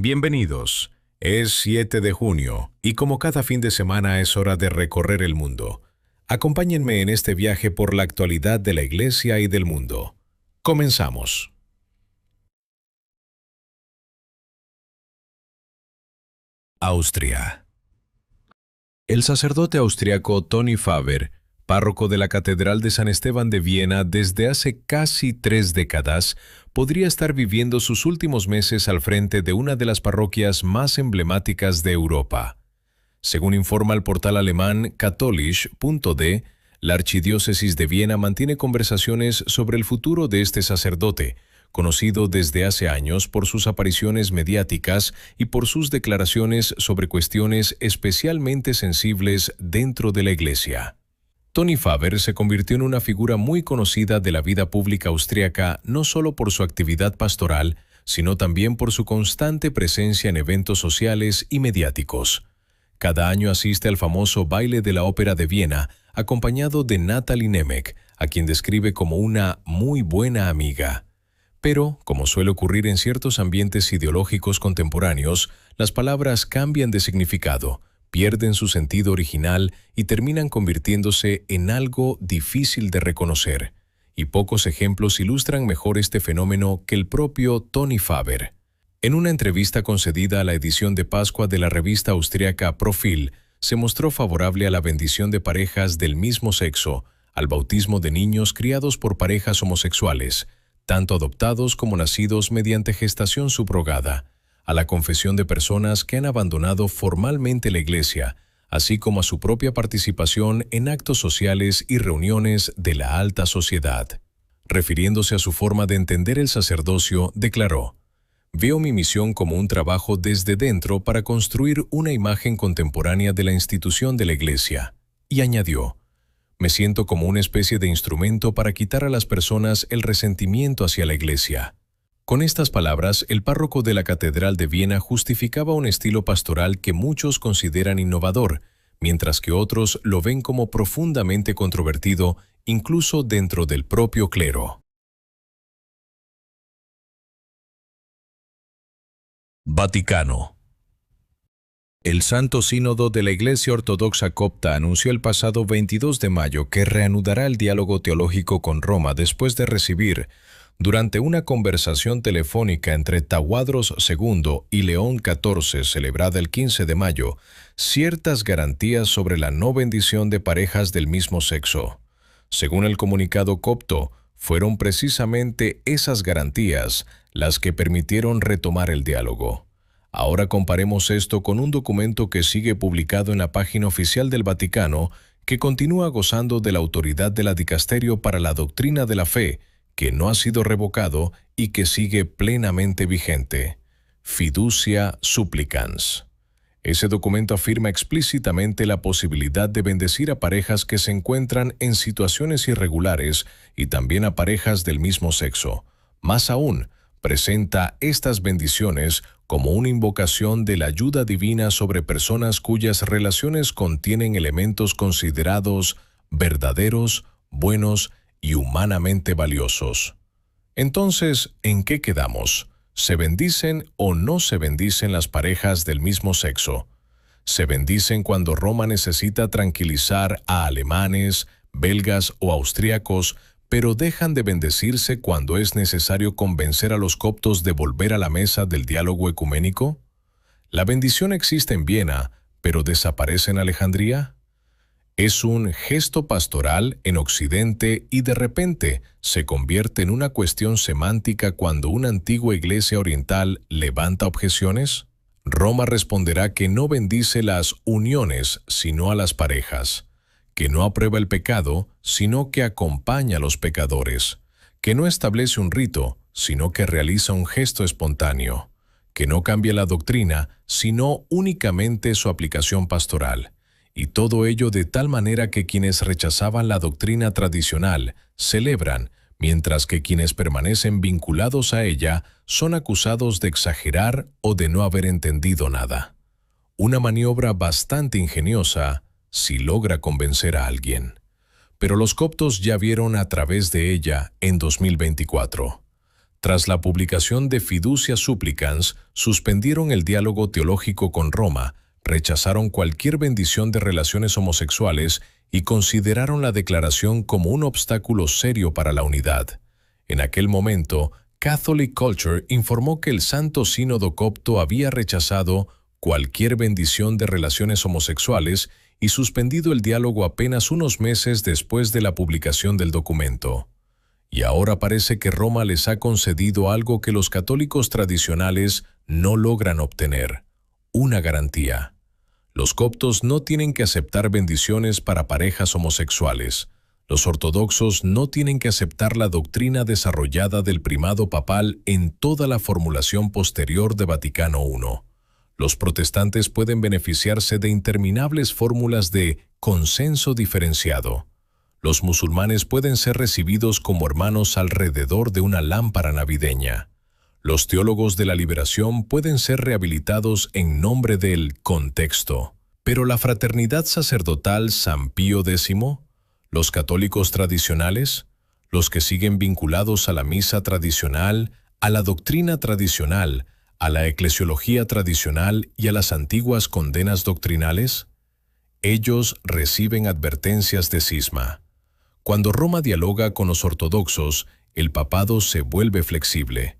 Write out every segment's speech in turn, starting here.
Bienvenidos. Es 7 de junio y como cada fin de semana es hora de recorrer el mundo. Acompáñenme en este viaje por la actualidad de la Iglesia y del mundo. Comenzamos. Austria. El sacerdote austriaco Toni Faber, párroco de la Catedral de San Esteban de Viena desde hace casi 3 décadas, podría estar viviendo sus últimos meses al frente de una de las parroquias más emblemáticas de Europa. Según informa el portal alemán katholisch.de, la Archidiócesis de Viena mantiene conversaciones sobre el futuro de este sacerdote, conocido desde hace años por sus apariciones mediáticas y por sus declaraciones sobre cuestiones especialmente sensibles dentro de la Iglesia. Toni Faber se convirtió en una figura muy conocida de la vida pública austríaca no solo por su actividad pastoral, sino también por su constante presencia en eventos sociales y mediáticos. Cada año asiste al famoso Baile de la Ópera de Viena, acompañado de Natalie Nemec, a quien describe como una muy buena amiga. Pero, como suele ocurrir en ciertos ambientes ideológicos contemporáneos, las palabras cambian de significado, pierden su sentido original y terminan convirtiéndose en algo difícil de reconocer. Y pocos ejemplos ilustran mejor este fenómeno que el propio Toni Faber. En una entrevista concedida a la edición de Pascua de la revista austríaca Profil, se mostró favorable a la bendición de parejas del mismo sexo, al bautismo de niños criados por parejas homosexuales, tanto adoptados como nacidos mediante gestación subrogada, a la confesión de personas que han abandonado formalmente la Iglesia, así como a su propia participación en actos sociales y reuniones de la alta sociedad. Refiriéndose a su forma de entender el sacerdocio, declaró: «Veo mi misión como un trabajo desde dentro para construir una imagen contemporánea de la institución de la Iglesia». Y añadió: «Me siento como una especie de instrumento para quitar a las personas el resentimiento hacia la Iglesia». Con estas palabras, el párroco de la Catedral de Viena justificaba un estilo pastoral que muchos consideran innovador, mientras que otros lo ven como profundamente controvertido, incluso dentro del propio clero. Vaticano. El Santo Sínodo de la Iglesia Ortodoxa Copta anunció el pasado 22 de mayo que reanudará el diálogo teológico con Roma después de recibir, durante una conversación telefónica entre Tawadros II y León XIV celebrada el 15 de mayo, ciertas garantías sobre la no bendición de parejas del mismo sexo. Según el comunicado copto, fueron precisamente esas garantías las que permitieron retomar el diálogo. Ahora comparemos esto con un documento que sigue publicado en la página oficial del Vaticano, que continúa gozando de la autoridad del Dicasterio para la Doctrina de la Fe, que no ha sido revocado y que sigue plenamente vigente. Fiducia Supplicans. Ese documento afirma explícitamente la posibilidad de bendecir a parejas que se encuentran en situaciones irregulares y también a parejas del mismo sexo. Más aún, presenta estas bendiciones como una invocación de la ayuda divina sobre personas cuyas relaciones contienen elementos considerados verdaderos, buenos y humanamente valiosos. Entonces, ¿en qué quedamos? ¿Se bendicen o no se bendicen las parejas del mismo sexo? ¿Se bendicen cuando Roma necesita tranquilizar a alemanes, belgas o austríacos, pero dejan de bendecirse cuando es necesario convencer a los coptos de volver a la mesa del diálogo ecuménico? ¿La bendición existe en Viena, pero desaparece en Alejandría? Es un gesto pastoral en Occidente y de repente se convierte en una cuestión semántica cuando una antigua iglesia oriental levanta objeciones. Roma responderá que no bendice las uniones sino a las parejas, que no aprueba el pecado sino que acompaña a los pecadores, que no establece un rito sino que realiza un gesto espontáneo, que no cambia la doctrina sino únicamente su aplicación pastoral. Y todo ello de tal manera que quienes rechazaban la doctrina tradicional celebran, mientras que quienes permanecen vinculados a ella son acusados de exagerar o de no haber entendido nada. Una maniobra bastante ingeniosa si logra convencer a alguien. Pero los coptos ya vieron a través de ella en 2024. Tras la publicación de Fiducia Supplicans, suspendieron el diálogo teológico con Roma, rechazaron cualquier bendición de relaciones homosexuales y consideraron la declaración como un obstáculo serio para la unidad. En aquel momento, Catholic Culture informó que el Santo Sínodo Copto había rechazado cualquier bendición de relaciones homosexuales y suspendido el diálogo apenas unos meses después de la publicación del documento. Y ahora parece que Roma les ha concedido algo que los católicos tradicionales no logran obtener: una garantía. Los coptos no tienen que aceptar bendiciones para parejas homosexuales. Los ortodoxos no tienen que aceptar la doctrina desarrollada del primado papal en toda la formulación posterior de Vaticano I. Los protestantes pueden beneficiarse de interminables fórmulas de consenso diferenciado. Los musulmanes pueden ser recibidos como hermanos alrededor de una lámpara navideña. Los teólogos de la liberación pueden ser rehabilitados en nombre del contexto. Pero la fraternidad sacerdotal San Pío X, los católicos tradicionales, los que siguen vinculados a la misa tradicional, a la doctrina tradicional, a la eclesiología tradicional y a las antiguas condenas doctrinales, ellos reciben advertencias de cisma. Cuando Roma dialoga con los ortodoxos, el papado se vuelve flexible.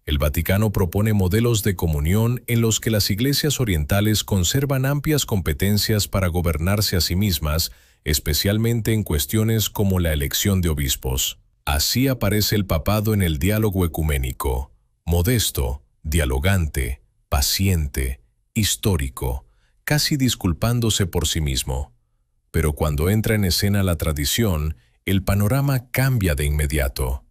El Vaticano propone modelos de comunión en los que las iglesias orientales conservan amplias competencias para gobernarse a sí mismas, especialmente en cuestiones como la elección de obispos. Así aparece el papado en el diálogo ecuménico: modesto, dialogante, paciente, histórico, casi disculpándose por sí mismo. Pero cuando entra en escena la tradición, el panorama cambia de inmediato.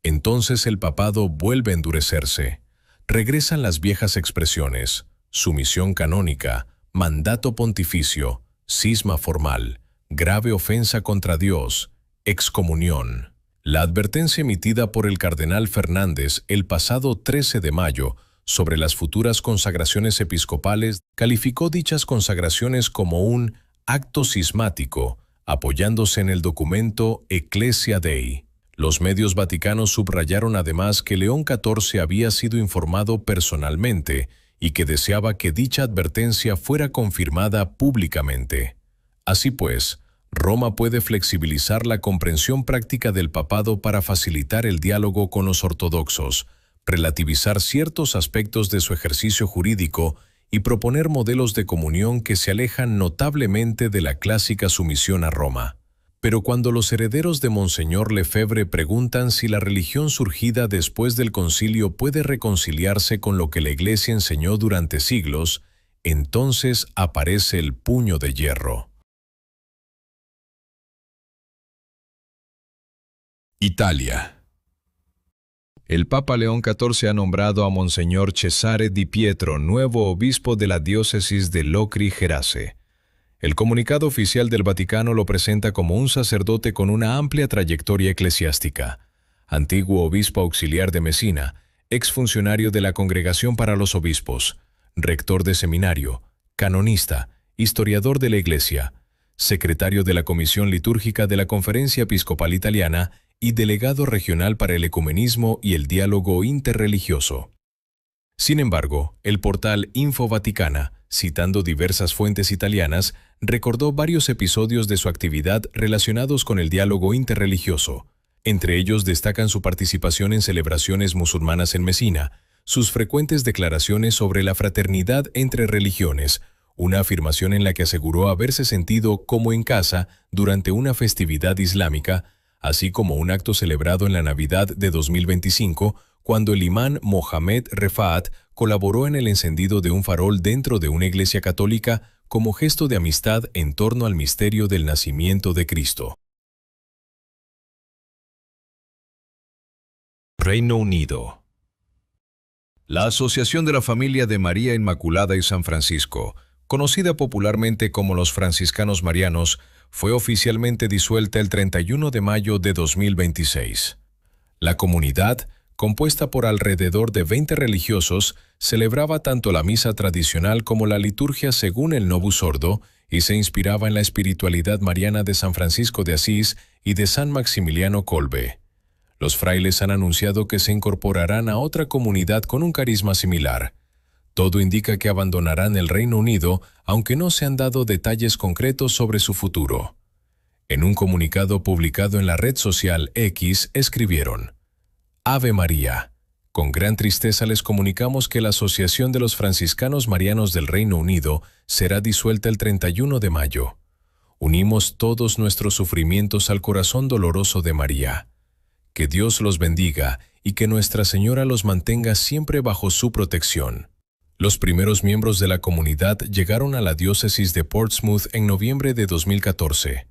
Entonces el papado vuelve a endurecerse. Regresan las viejas expresiones: sumisión canónica, mandato pontificio, cisma formal, grave ofensa contra Dios, excomunión. La advertencia emitida por el cardenal Fernández el pasado 13 de mayo sobre las futuras consagraciones episcopales calificó dichas consagraciones como un acto cismático, apoyándose en el documento Ecclesia Dei. Los medios vaticanos subrayaron además que León XIV había sido informado personalmente y que deseaba que dicha advertencia fuera confirmada públicamente. Así pues, Roma puede flexibilizar la comprensión práctica del papado para facilitar el diálogo con los ortodoxos, relativizar ciertos aspectos de su ejercicio jurídico y proponer modelos de comunión que se alejan notablemente de la clásica sumisión a Roma. Pero cuando los herederos de Monseñor Lefebvre preguntan si la religión surgida después del concilio puede reconciliarse con lo que la Iglesia enseñó durante siglos, entonces aparece el puño de hierro. Italia. El Papa León XIV ha nombrado a Monseñor Cesare Di Pietro nuevo obispo de la diócesis de Locri-Gerace. El comunicado oficial del Vaticano lo presenta como un sacerdote con una amplia trayectoria eclesiástica, antiguo obispo auxiliar de Messina, exfuncionario de la Congregación para los Obispos, rector de seminario, canonista, historiador de la Iglesia, secretario de la Comisión Litúrgica de la Conferencia Episcopal Italiana y delegado regional para el ecumenismo y el diálogo interreligioso. Sin embargo, el portal Info Vaticana, citando diversas fuentes italianas, recordó varios episodios de su actividad relacionados con el diálogo interreligioso. Entre ellos destacan su participación en celebraciones musulmanas en Messina, sus frecuentes declaraciones sobre la fraternidad entre religiones, una afirmación en la que aseguró haberse sentido como en casa durante una festividad islámica, así como un acto celebrado en la Navidad de 2025, cuando el imán Mohamed Refaat colaboró en el encendido de un farol dentro de una iglesia católica como gesto de amistad en torno al misterio del nacimiento de Cristo. Reino Unido. La Asociación de la Familia de María Inmaculada y San Francisco, conocida popularmente como los franciscanos marianos, fue oficialmente disuelta el 31 de mayo de 2026. La comunidad, compuesta por alrededor de 20 religiosos, celebraba tanto la misa tradicional como la liturgia según el Novus Ordo y se inspiraba en la espiritualidad mariana de San Francisco de Asís y de San Maximiliano Kolbe. Los frailes han anunciado que se incorporarán a otra comunidad con un carisma similar. Todo indica que abandonarán el Reino Unido, aunque no se han dado detalles concretos sobre su futuro. En un comunicado publicado en la red social X, escribieron: Ave María. Con gran tristeza les comunicamos que la Asociación de los Franciscanos Marianos del Reino Unido será disuelta el 31 de mayo. Unimos todos nuestros sufrimientos al corazón doloroso de María. Que Dios los bendiga y que Nuestra Señora los mantenga siempre bajo su protección. Los primeros miembros de la comunidad llegaron a la diócesis de Portsmouth en noviembre de 2014.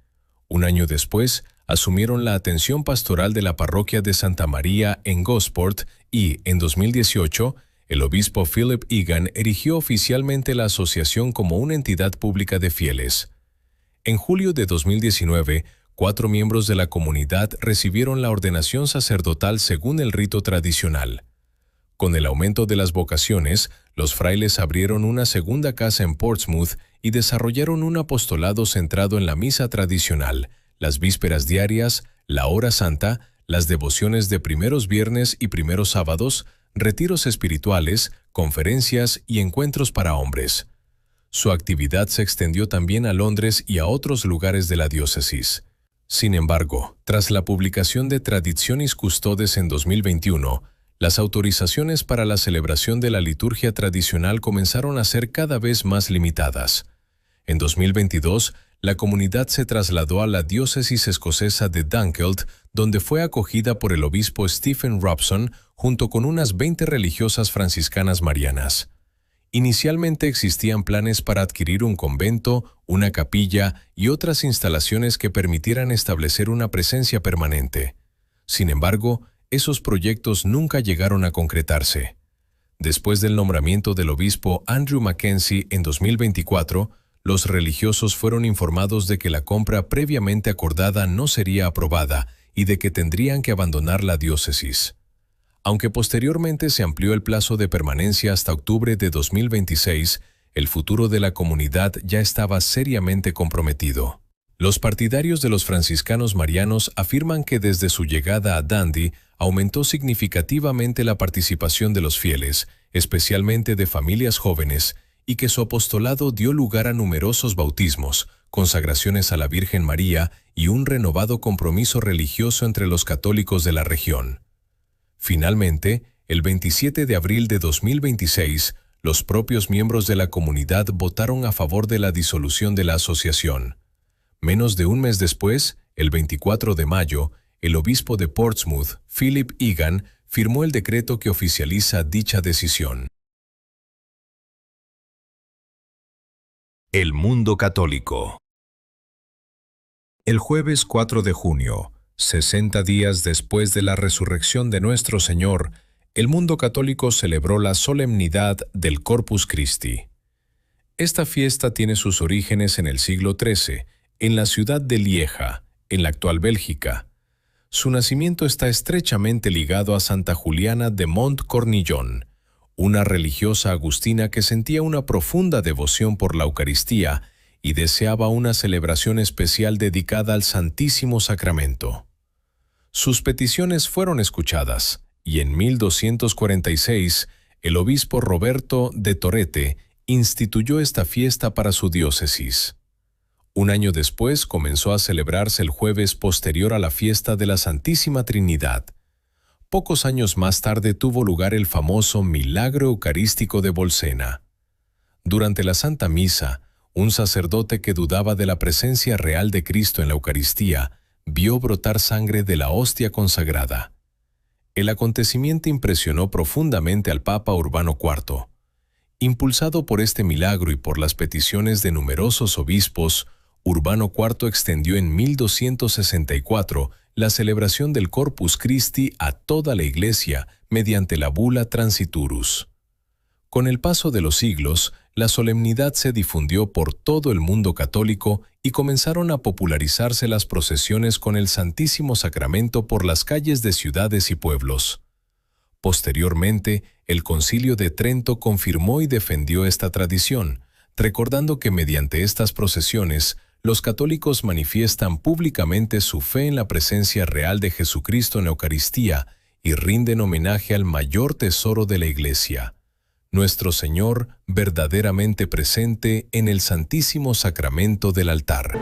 Un año después, asumieron la atención pastoral de la parroquia de Santa María en Gosport y, en 2018, el obispo Philip Egan erigió oficialmente la asociación como una entidad pública de fieles. En julio de 2019, 4 miembros de la comunidad recibieron la ordenación sacerdotal según el rito tradicional. Con el aumento de las vocaciones, los frailes abrieron una segunda casa en Portsmouth y desarrollaron un apostolado centrado en la misa tradicional, las vísperas diarias, la hora santa, las devociones de primeros viernes y primeros sábados, retiros espirituales, conferencias y encuentros para hombres. Su actividad se extendió también a Londres y a otros lugares de la diócesis. Sin embargo, tras la publicación de Traditionis Custodes en 2021, las autorizaciones para la celebración de la liturgia tradicional comenzaron a ser cada vez más limitadas. En 2022, la comunidad se trasladó a la diócesis escocesa de Dunkeld, donde fue acogida por el obispo Stephen Robson junto con unas 20 religiosas franciscanas marianas. Inicialmente existían planes para adquirir un convento, una capilla y otras instalaciones que permitieran establecer una presencia permanente. Sin embargo, esos proyectos nunca llegaron a concretarse. Después del nombramiento del obispo Andrew Mackenzie en 2024, los religiosos fueron informados de que la compra previamente acordada no sería aprobada y de que tendrían que abandonar la diócesis. Aunque posteriormente se amplió el plazo de permanencia hasta octubre de 2026, el futuro de la comunidad ya estaba seriamente comprometido. Los partidarios de los franciscanos marianos afirman que desde su llegada a Dundee aumentó significativamente la participación de los fieles, especialmente de familias jóvenes, y que su apostolado dio lugar a numerosos bautismos, consagraciones a la Virgen María y un renovado compromiso religioso entre los católicos de la región. Finalmente, el 27 de abril de 2026, los propios miembros de la comunidad votaron a favor de la disolución de la asociación. Menos de un mes después, el 24 de mayo, el obispo de Portsmouth, Philip Egan, firmó el decreto que oficializa dicha decisión. El mundo católico. El jueves 4 de junio, 60 días después de la resurrección de nuestro Señor, el mundo católico celebró la solemnidad del Corpus Christi. Esta fiesta tiene sus orígenes en el siglo XIII, en la ciudad de Lieja, en la actual Bélgica. Su nacimiento está estrechamente ligado a Santa Juliana de Montcornillon, una religiosa agustina que sentía una profunda devoción por la Eucaristía y deseaba una celebración especial dedicada al Santísimo Sacramento. Sus peticiones fueron escuchadas, y en 1246, el obispo Roberto de Torete instituyó esta fiesta para su diócesis. Un año después comenzó a celebrarse el jueves posterior a la fiesta de la Santísima Trinidad. Pocos años más tarde tuvo lugar el famoso Milagro Eucarístico de Bolsena. Durante la Santa Misa, un sacerdote que dudaba de la presencia real de Cristo en la Eucaristía vio brotar sangre de la hostia consagrada. El acontecimiento impresionó profundamente al Papa Urbano IV. Impulsado por este milagro y por las peticiones de numerosos obispos, Urbano IV extendió en 1264 la celebración del Corpus Christi a toda la Iglesia mediante la bula Transiturus. Con el paso de los siglos, la solemnidad se difundió por todo el mundo católico y comenzaron a popularizarse las procesiones con el Santísimo Sacramento por las calles de ciudades y pueblos. Posteriormente, el Concilio de Trento confirmó y defendió esta tradición, recordando que mediante estas procesiones, los católicos manifiestan públicamente su fe en la presencia real de Jesucristo en la Eucaristía y rinden homenaje al mayor tesoro de la Iglesia, nuestro Señor verdaderamente presente en el Santísimo Sacramento del altar.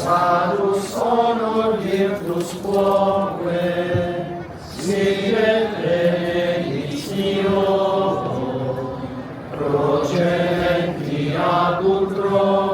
Salus honor virtus quoque, sive benedictio, procedenti ad ultro